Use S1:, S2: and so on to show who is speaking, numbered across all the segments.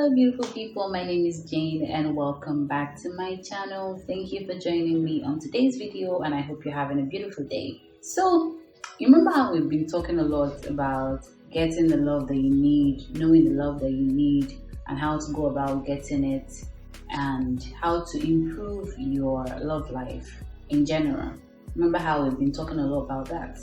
S1: Hello beautiful people, my name is Jane and welcome back to my channel. Thank you for joining me on today's video and I hope you're having a beautiful day. So you remember how we've been talking a lot about getting the love that you need, knowing the love that you need and how to go about getting it and how to improve your love life in general. Remember how we've been talking a lot about that.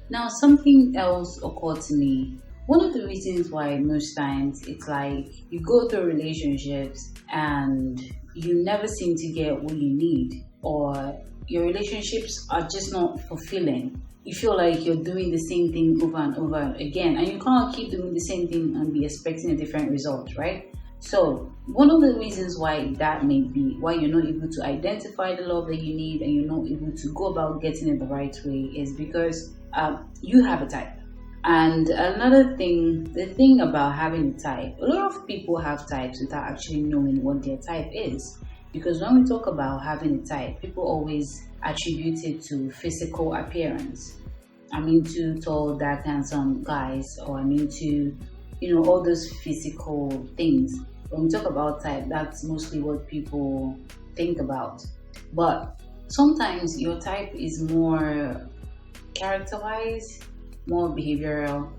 S1: Now something else occurred to me. One of the reasons why most times it's like you go through relationships and you never seem to get what you need, or your relationships are just not fulfilling. You feel like you're doing the same thing over and over again, and you can't keep doing the same thing and be expecting a different result, right? So one of the reasons why that may be why you're not able to identify the love that you need and you're not able to go about getting it the right way is because you have a type. And another thing, the thing about having a type, a lot of people have types without actually knowing what their type is. Because when we talk about having a type, people always attribute it to physical appearance. I'm into tall, dark, handsome guys, or I'm into, all those physical things. When we talk about type, that's mostly what people think about. But sometimes your type is more character-wise, more behavioral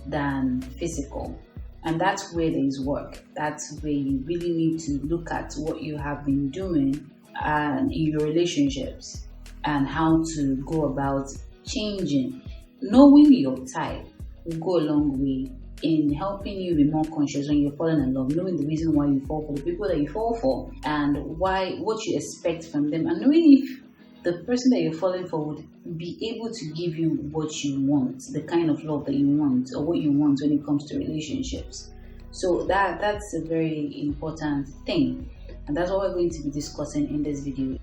S1: than physical, and that's where there is work. That's where you really need to look at what you have been doing and in your relationships and how to go about changing. Knowing your type will go a long way in helping you be more conscious when you're falling in love, knowing the reason why you fall for the people that you fall for and what you expect from them, and knowing if the person that you're falling for would be able to give you what you want, the kind of love that you want or what you want when it comes to relationships. So that's a very important thing, and that's what we're going to be discussing in this video.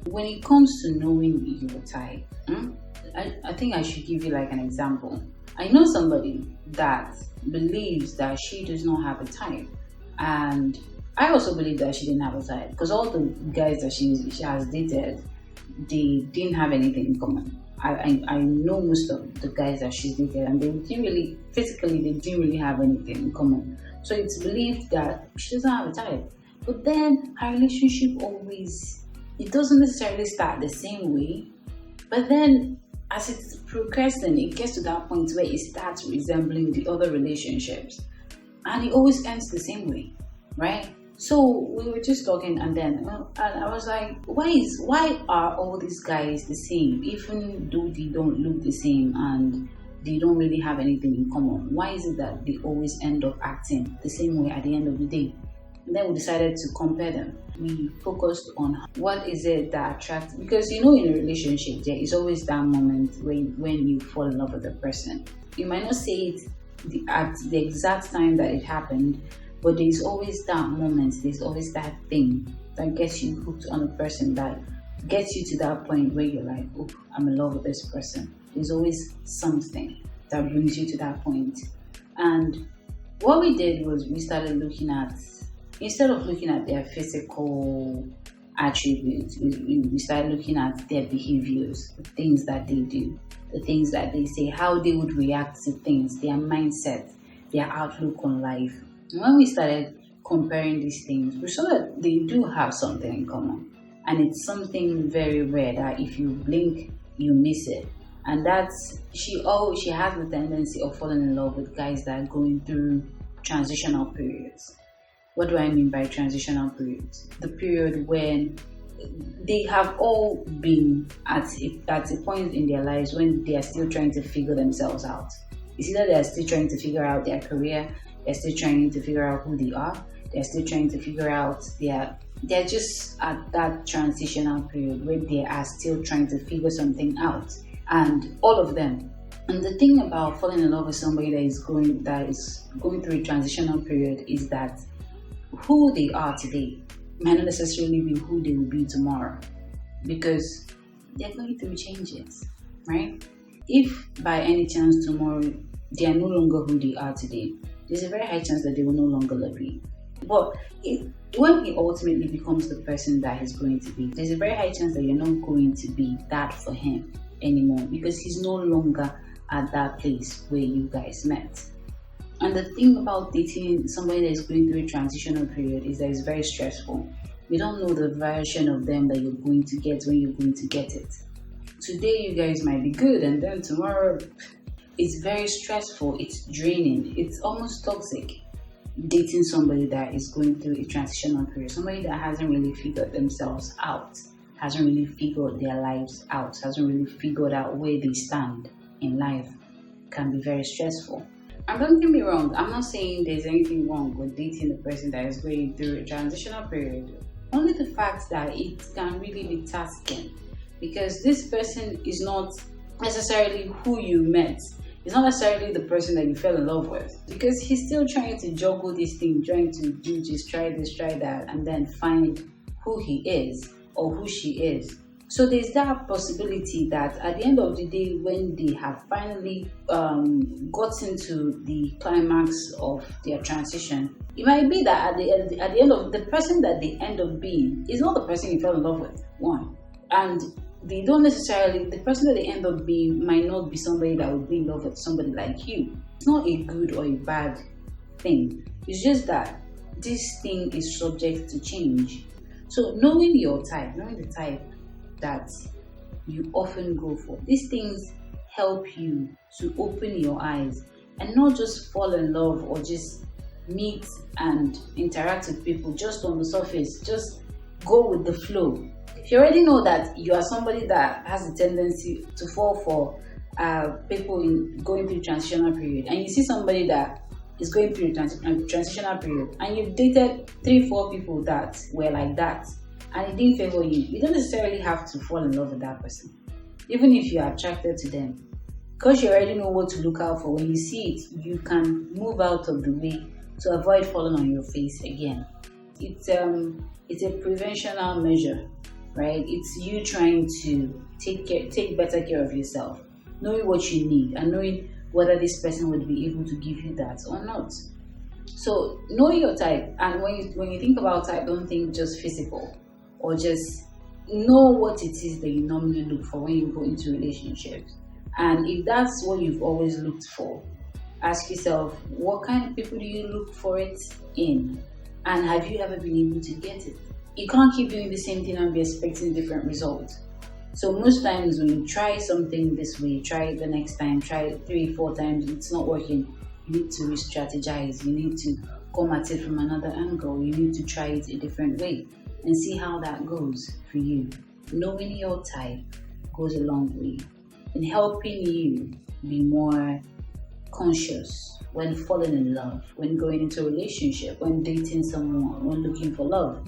S1: When it comes to knowing your type, I think I should give you like an example. I know somebody that believes that she does not have a type, and I also believe that she didn't have a type because all the guys that she has dated, they didn't have anything in common. I know most of the guys that she's dated, and they didn't really have anything in common. So it's believed that she doesn't have a type. But then her relationship it doesn't necessarily start the same way, but then as it's progressing, it gets to that point where it starts resembling the other relationships, and it always ends the same way, right? So we were just talking, and then and I was like, why are all these guys the same, even though they don't look the same and they don't really have anything in common? Why is it that they always end up acting the same way at the end of the day? And then we decided to compare them. We focused on what is it that attracts, because in a relationship there is always that moment when you fall in love with a person. You might not say it at the exact time that it happened, but there's always that moment, there's always that thing that gets you hooked on a person, that gets you to that point where you're like, oh, I'm in love with this person. There's always something that brings you to that point. And what we did was we started looking at, instead of looking at their physical attributes, we started looking at their behaviors, the things that they do, the things that they say, how they would react to things, their mindset, their outlook on life. And when we started comparing these things, we saw that they do have something in common. And it's something very rare that if you blink, you miss it. And that's, she has the tendency of falling in love with guys that are going through transitional periods. What do I mean by transitional periods? The period when they have all been at a point in their lives when they are still trying to figure themselves out. It's either they are still trying to figure out their career, they're still trying to figure out who they are, they're still trying to figure out they're just at that transitional period where they are still trying to figure something out. And all of them. And the thing about falling in love with somebody that is going through a transitional period is that who they are today might not necessarily be who they will be tomorrow, because they're going through changes, right? If by any chance tomorrow they are no longer who they are today, there's a very high chance that they will no longer be. But when he ultimately becomes the person that he's going to be, there's a very high chance that you're not going to be that for him anymore, because he's no longer at that place where you guys met. And the thing about dating somebody that is going through a transitional period is that it's very stressful. You don't know the version of them that you're going to get when you're going to get it. Today, you guys might be good, and then tomorrow, it's very stressful, it's draining, it's almost toxic. Dating somebody that is going through a transitional period, somebody that hasn't really figured themselves out, hasn't really figured their lives out, hasn't really figured out where they stand in life, can be very stressful. And don't get me wrong, I'm not saying there's anything wrong with dating a person that is going through a transitional period. Only the fact that it can really be tasking, because this person is not necessarily who you met. It's not necessarily the person that you fell in love with, because he's still trying to juggle this thing, trying to do this, try that, and then find who he is or who she is. So there's that possibility that at the end of the day, when they have finally gotten to the climax of their transition, it might be that at the end of the person that they end up being is not the person you fell in love with, one. And they don't necessarily, the person that they end up being might not be somebody that would be in love with somebody like you. It's not a good or a bad thing. It's just that this thing is subject to change. So knowing your type, knowing the type that you often go for, these things help you to open your eyes and not just fall in love or just meet and interact with people just on the surface, just go with the flow. If you already know that you are somebody that has a tendency to fall for people going through transitional period, and you see somebody that is going through a transitional period, and you've dated 3-4 people that were like that, and it didn't favor you, you don't necessarily have to fall in love with that person, even if you are attracted to them. Because you already know what to look out for. When you see it, you can move out of the way to avoid falling on your face again. It's a preventional measure, right? It's you trying to take better care of yourself, knowing what you need and knowing whether this person would be able to give you that or not. So know your type, and when you think about type, don't think just physical, or just know what it is that you normally look for when you go into relationships. And if that's what you've always looked for, ask yourself, what kind of people do you look for it in? And have you ever been able to get it? You can't keep doing the same thing and be expecting different results. So most times when you try something this way, try it the next time, try it 3-4 times, it's not working, you need to re-strategize. You need to come at it from another angle. You need to try it a different way and see how that goes for you. Knowing your type goes a long way in helping you be more conscious when falling in love, when going into a relationship, when dating someone, when looking for love.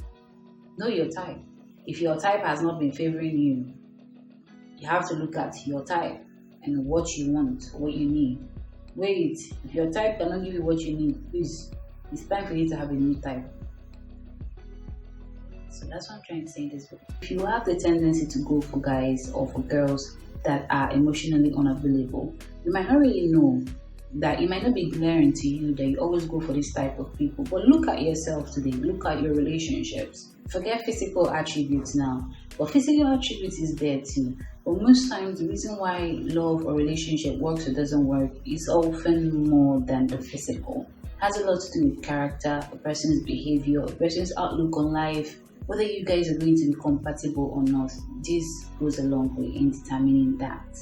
S1: Know your type. If your type has not been favoring you, you have to look at your type and what you want, what you need. Wait, if your type cannot give you what you need, please, it's time for you to have a new type. So that's what I'm trying to say in this book. If you have the tendency to go for guys or for girls that are emotionally unavailable, you might not really know that. It might not be glaring to you that you always go for this type of people, but look at yourself today, look at your relationships. Forget physical attributes now, but physical attributes is there too. But most times the reason why love or relationship works or doesn't work is often more than the physical. It has a lot to do with character, a person's behavior, a person's outlook on life, whether you guys are going to be compatible or not. This goes a long way in determining that.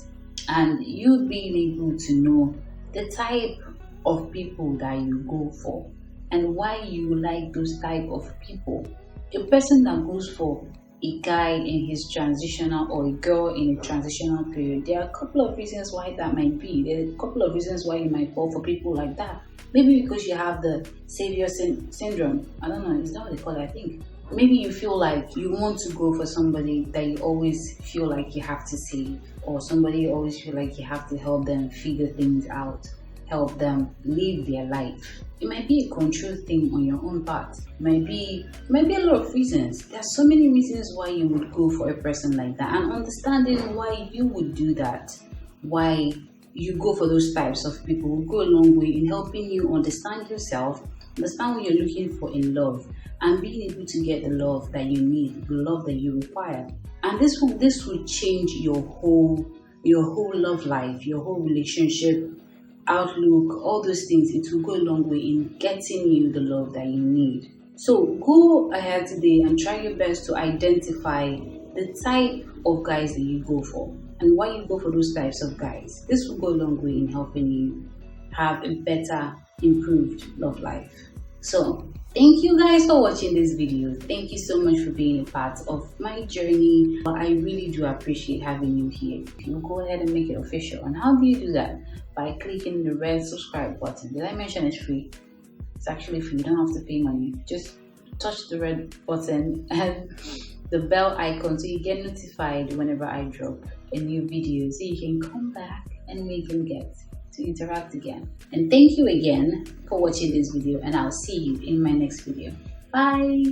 S1: And you being able to know the type of people that you go for and why you like those type of people. A person that goes for a guy in his transitional or a girl in a transitional period, there are a couple of reasons why that might be. There are a couple of reasons why you might fall for people like that. Maybe because you have the savior syndrome. I don't know, is that what they call it? I think. Maybe you feel like you want to go for somebody that you always feel like you have to save, or somebody you always feel like you have to help them figure things out, help them live their life. It might be a control thing on your own part. It might be a lot of reasons. There are so many reasons why you would go for a person like that, and understanding why you would do that, why you go for those types of people will go a long way in helping you understand yourself, understand what you're looking for in love, and being able to get the love that you need, the love that you require. And this will change your whole your whole love life, your whole relationship outlook, all those things, it will go a long way in getting you the love that you need. So go ahead today and try your best to identify the type of guys that you go for and why you go for those types of guys. This will go a long way in helping you have a better, improved love life. So thank you guys for watching this video. Thank you so much for being a part of my journey. I really do appreciate having you here. You go ahead and make it official. And how do you do that? By clicking the red subscribe button. Did I mention it's free? It's actually free. You don't have to pay money. Just touch the red button and the bell icon so you get notified whenever I drop a new video, so you can come back and we can get to interact again. And thank you again for watching this video, and I'll see you in my next video. Bye.